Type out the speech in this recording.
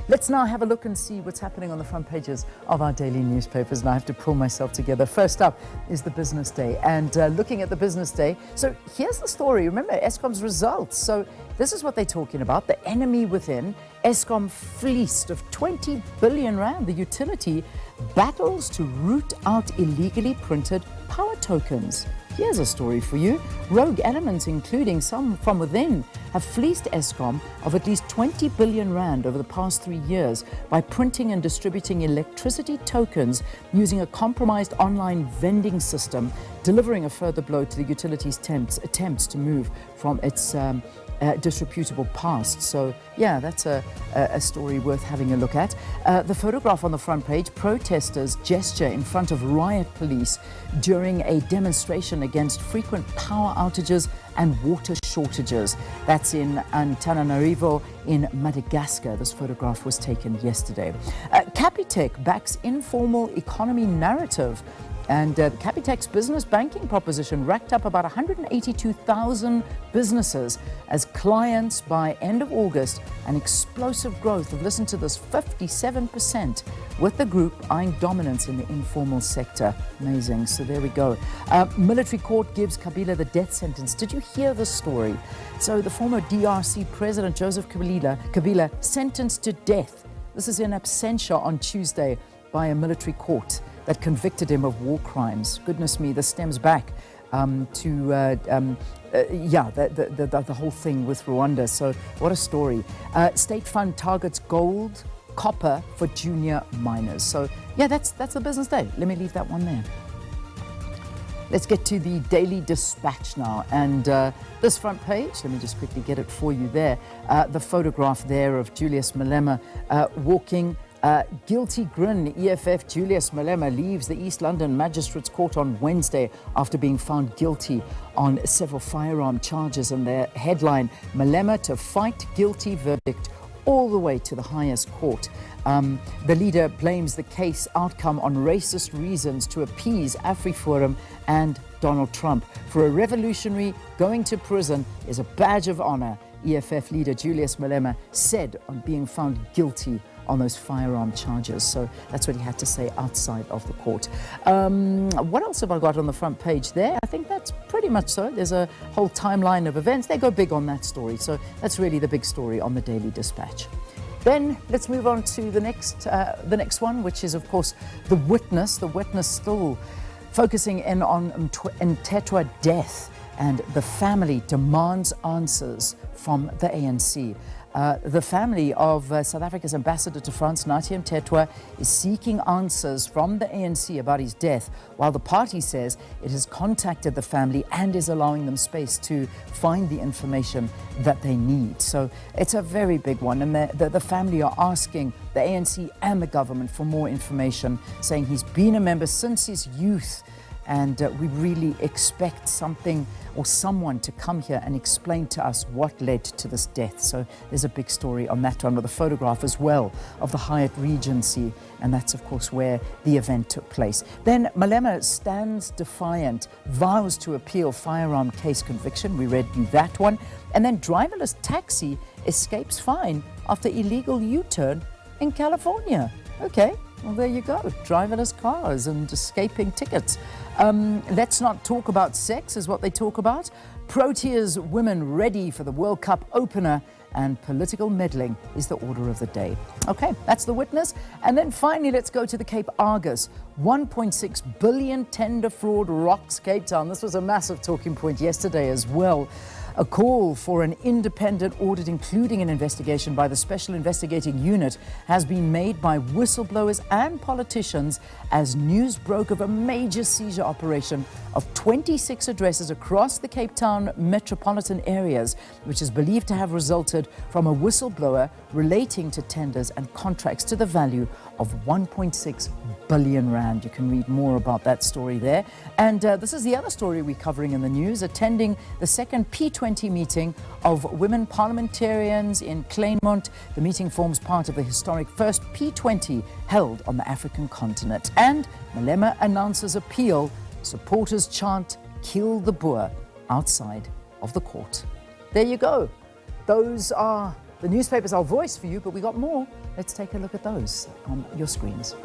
Let's now have a look and see what's happening on the front pages of our daily newspapers. And I have to pull myself together. First up is the business day. And looking at the business day, so here's the story. Remember Eskom's results. So this is what they're talking about. The enemy within. Eskom fleeced of 20 billion rand. The utility battles to root out illegally printed power tokens. Here's a story for you. Rogue elements, including some from within, have fleeced Eskom of at least 20 billion rand over the past 3 years by printing and distributing electricity tokens using a compromised online vending system, delivering a further blow to the utility's attempts to move from its disreputable past. So yeah, that's a story worth having a look at. The photograph on the front page, protesters gesture in front of riot police during a demonstration against frequent power outages and water shortages. That's in Antananarivo in Madagascar. This photograph was taken yesterday. Capitec backs informal economy narrative. And Capitec's business banking proposition racked up about 182,000 businesses as clients by end of August, an explosive growth of, listen to this, 57%, with the group eyeing dominance in the informal sector. Amazing. So there we go. Military court gives Kabila the death sentence. Did you hear the story? So the former DRC president, Joseph Kabila, sentenced to death. This is in absentia on Tuesday by a military court that convicted him of war crimes. Goodness me, this stems back to the whole thing with Rwanda. So what a story. State fund targets gold, copper for junior miners. So yeah, that's the business day. Let me leave that one there. Let's get to the Daily Dispatch now. And this front page, let me just quickly get it for you there. The photograph there of Julius Malema walking. Guilty grin. EFF Julius Malema leaves the East London Magistrates Court on Wednesday after being found guilty on several firearm charges. And their headline, Malema to fight guilty verdict all the way to the highest court. The leader blames the case outcome on racist reasons to appease AfriForum and Donald Trump. For a revolutionary, going to prison is a badge of honor, EFF leader Julius Malema said on being found guilty on those firearm charges. So that's what he had to say outside of the court. What else have I got on the front page there? I think that's pretty much so. There's a whole timeline of events. They go big on that story. So that's really the big story on the Daily Dispatch. Then let's move on to the next one, which is, of course, The Witness. The Witness still focusing in on Mthethwa death, and the family demands answers from the ANC. The family of South Africa's ambassador to France, Nathi Mthethwa, is seeking answers from the ANC about his death, while the party says it has contacted the family and is allowing them space to find the information that they need. So it's a very big one, and the family are asking the ANC and the government for more information, saying he's been a member since his youth, and we really expect something or someone to come here and explain to us what led to this death. So there's a big story on that one, with a photograph as well of the Hyatt Regency, and that's of course where the event took place. Then Malema stands defiant, vows to appeal firearm case conviction. We read you that one. And then driverless taxi escapes fine after illegal U-turn in California. Okay, well there you go, driverless cars and escaping tickets. Let's not talk about sex is what they talk about. Proteas women ready for the World Cup opener, and political meddling is the order of the day. Okay, that's The Witness. And then finally, let's go to the Cape Argus. 1.6 billion tender fraud rocks Cape Town. This was a massive talking point yesterday as well. A call for an independent audit, including an investigation by the Special Investigating Unit, has been made by whistleblowers and politicians as news broke of a major seizure operation of 26 addresses across the Cape Town metropolitan areas, which is believed to have resulted from a whistleblower relating to tenders and contracts to the value of 1.6 billion rand. You can read more about that story there. And this is the other story we're covering in the news. Attending the second P20 meeting of women parliamentarians in Claremont. The meeting forms part of the historic first P20 held on the African continent. And Malema announces appeal. Supporters chant, "Kill the Boer," outside of the court. There you go. Those are the newspapers I'll voice for you, but we got more. Let's take a look at those on your screens.